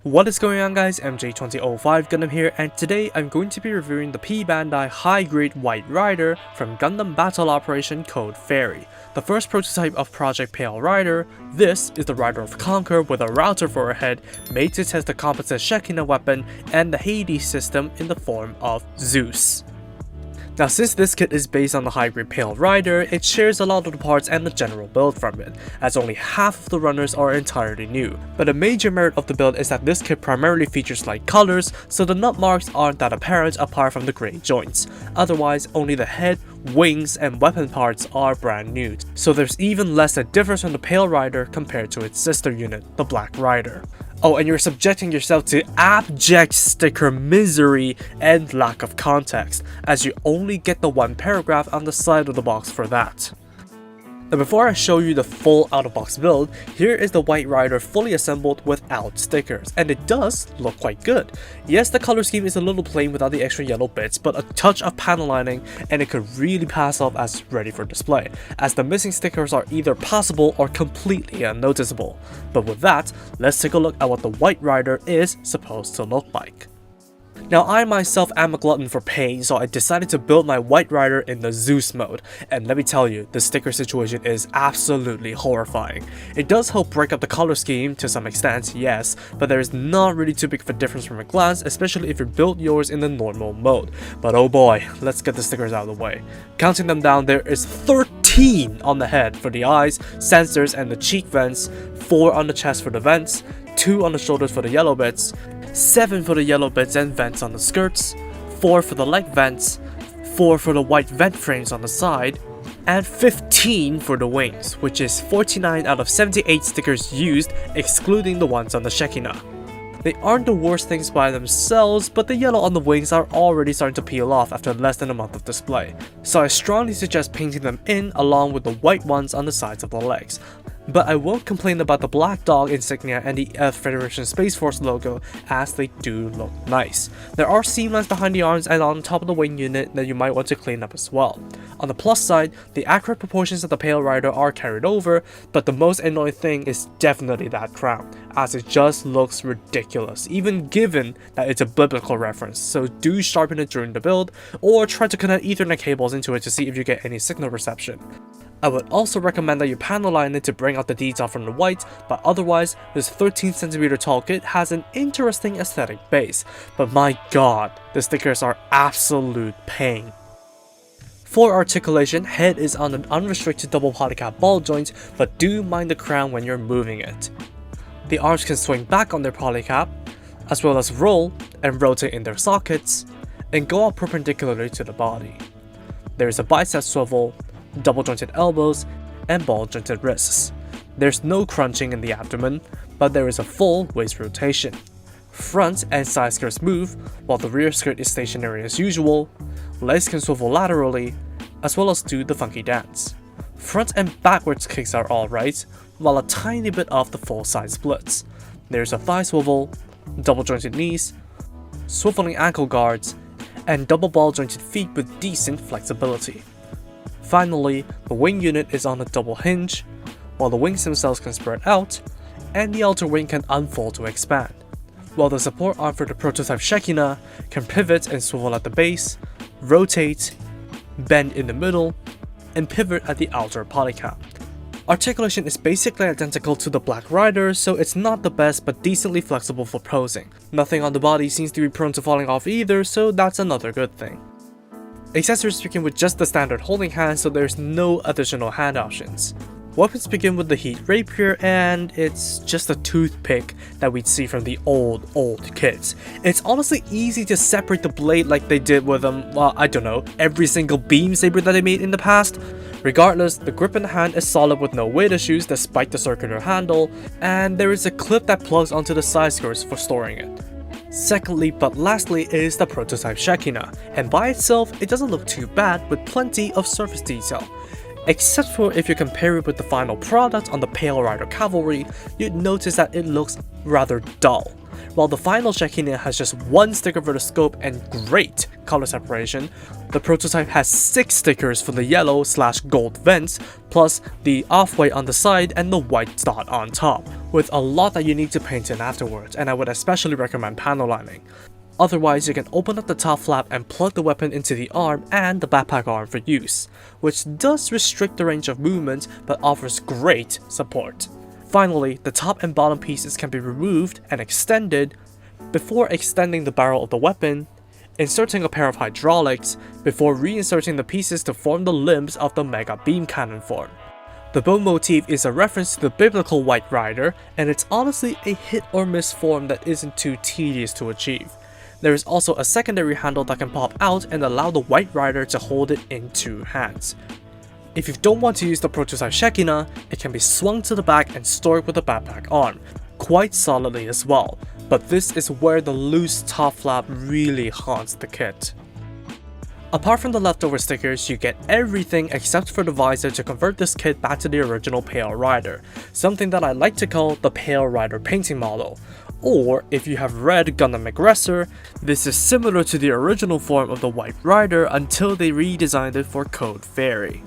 What is going on guys, MJ2005 Gundam here, and today I'm going to be reviewing the P-Bandai high-grade White Rider from Gundam Battle Operation Code Fairy, the first prototype of Project Pale Rider. This is the Rider of Conqueror with a router for a head, made to test the composite Shekinah weapon and the ZEUS system in the form of ZEUS. Now, since this kit is based on the high-grade Pale Rider, it shares a lot of the parts and the general build from it, as only half of the runners are entirely new. But a major merit of the build is that this kit primarily features light colors, so the nut marks aren't that apparent apart from the grey joints. Otherwise, only the head, wings, and weapon parts are brand new, so there's even less a difference from the Pale Rider compared to its sister unit, the Black Rider. Oh, and you're subjecting yourself to abject sticker misery and lack of context, as you only get the one paragraph on the side of the box for that. Now, before I show you the full out-of-box build, here is the White Rider fully assembled without stickers, and it does look quite good. Yes, the color scheme is a little plain without the extra yellow bits, but a touch of panel lining and it could really pass off as ready for display, as the missing stickers are either passable or completely unnoticeable. But with that, let's take a look at what the White Rider is supposed to look like. Now, I myself am a glutton for pain, so I decided to build my White Rider in the ZEUS mode, and let me tell you, the sticker situation is absolutely horrifying. It does help break up the color scheme to some extent, yes, but there is not really too big of a difference from a glance, especially if you build yours in the normal mode. But oh boy, let's get the stickers out of the way. Counting them down, there is 13 on the head for the eyes, sensors, and the cheek vents, 4 on the chest for the vents, 2 on the shoulders for the yellow bits, 7 for the yellow bits and vents on the skirts, 4 for the leg vents, 4 for the white vent frames on the side, and 15 for the wings, which is 49 out of 78 stickers used, excluding the ones on the Shekinah. They aren't the worst things by themselves, but the yellow on the wings are already starting to peel off after less than a month of display, so I strongly suggest painting them in along with the white ones on the sides of the legs. But I won't complain about the black dog insignia and the Federation Space Force logo, as they do look nice. There are seam lines behind the arms and on top of the wing unit that you might want to clean up as well. On the plus side, the accurate proportions of the Pale Rider are carried over, but the most annoying thing is definitely that crown, as it just looks ridiculous, even given that it's a biblical reference, so do sharpen it during the build, or try to connect Ethernet cables into it to see if you get any signal reception. I would also recommend that you panel line it to bring out the detail from the white, but otherwise, this 13cm tall kit has an interesting aesthetic base, but my god, the stickers are absolute pain. For articulation, head is on an unrestricted double polycap ball joint, but do mind the crown when you're moving it. The arms can swing back on their polycap, as well as roll and rotate in their sockets, and go out perpendicularly to the body. There is a bicep swivel, double jointed elbows, and ball jointed wrists. There's no crunching in the abdomen, but there is a full waist rotation. Front and side skirts move, while the rear skirt is stationary as usual. Legs can swivel laterally, as well as do the funky dance. Front and backwards kicks are alright, while a tiny bit of the full side splits. There's a thigh swivel, double jointed knees, swiveling ankle guards, and double ball jointed feet with decent flexibility. Finally, the wing unit is on a double hinge, while the wings themselves can spread out, and the outer wing can unfold to expand, while the support arm for the prototype Shekinah can pivot and swivel at the base, rotate, bend in the middle, and pivot at the outer polycap. Articulation is basically identical to the Black Rider, so it's not the best but decently flexible for posing. Nothing on the body seems to be prone to falling off either, so that's another good thing. Accessories begin with just the standard holding hand, so there's no additional hand options. Weapons begin with the heat rapier, and it's just a toothpick that we'd see from the old kits. It's honestly easy to separate the blade like they did with I don't know, every single beam saber that they made in the past. Regardless, the grip in the hand is solid with no weight issues despite the circular handle, and there is a clip that plugs onto the side skirts for storing it. Secondly, but lastly, is the prototype Shekinah, and by itself it doesn't look too bad with plenty of surface detail. Except for if you compare it with the final product on the Pale Rider Cavalry, you'd notice that it looks rather dull. While the final Shekinah has just one sticker for the scope and great color separation. The prototype has 6 stickers for the yellow/gold vents, plus the off-white on the side and the white dot on top, with a lot that you need to paint in afterwards, and I would especially recommend panel lining. Otherwise, you can open up the top flap and plug the weapon into the arm and the backpack arm for use, which does restrict the range of movement but offers great support. Finally, the top and bottom pieces can be removed and extended before extending the barrel of the weapon, inserting a pair of hydraulics, before reinserting the pieces to form the limbs of the Mega Beam Cannon form. The bow motif is a reference to the biblical White Rider, and it's honestly a hit or miss form that isn't too tedious to achieve. There is also a secondary handle that can pop out and allow the White Rider to hold it in 2 hands. If you don't want to use the prototype Shekinah, it can be swung to the back and stored with the backpack arm, quite solidly as well, but this is where the loose top flap really haunts the kit. Apart from the leftover stickers, you get everything except for the visor to convert this kit back to the original Pale Rider, something that I like to call the Pale Rider painting model. Or, if you have read Gundam Aggressor, this is similar to the original form of the White Rider until they redesigned it for Code Fairy.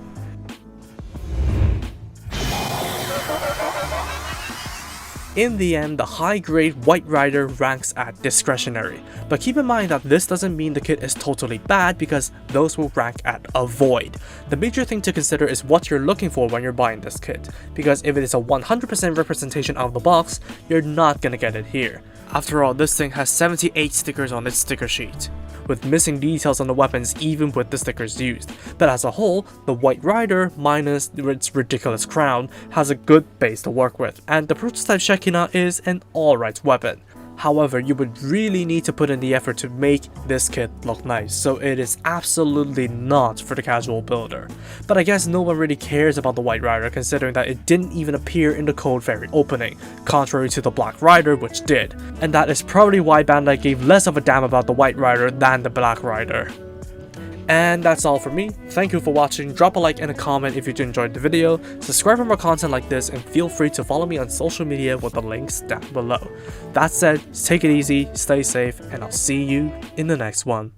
In the end, the high-grade White Rider ranks at discretionary, but keep in mind that this doesn't mean the kit is totally bad because those will rank at avoid. The major thing to consider is what you're looking for when you're buying this kit, because if it is a 100% representation out of the box, you're not gonna get it here. After all, this thing has 78 stickers on its sticker sheet, with missing details on the weapons even with the stickers used. But as a whole, the White Rider, minus its ridiculous crown, has a good base to work with, and the prototype Shekinah is an alright weapon. However, you would really need to put in the effort to make this kit look nice, so it is absolutely not for the casual builder. But I guess no one really cares about the White Rider considering that it didn't even appear in the Code Fairy opening, contrary to the Black Rider which did. And that is probably why Bandai gave less of a damn about the White Rider than the Black Rider. And that's all for me. Thank you for watching. Drop a like and a comment if you enjoyed the video, subscribe for more content like this, and feel free to follow me on social media with the links down below. That said, take it easy, stay safe, and I'll see you in the next one.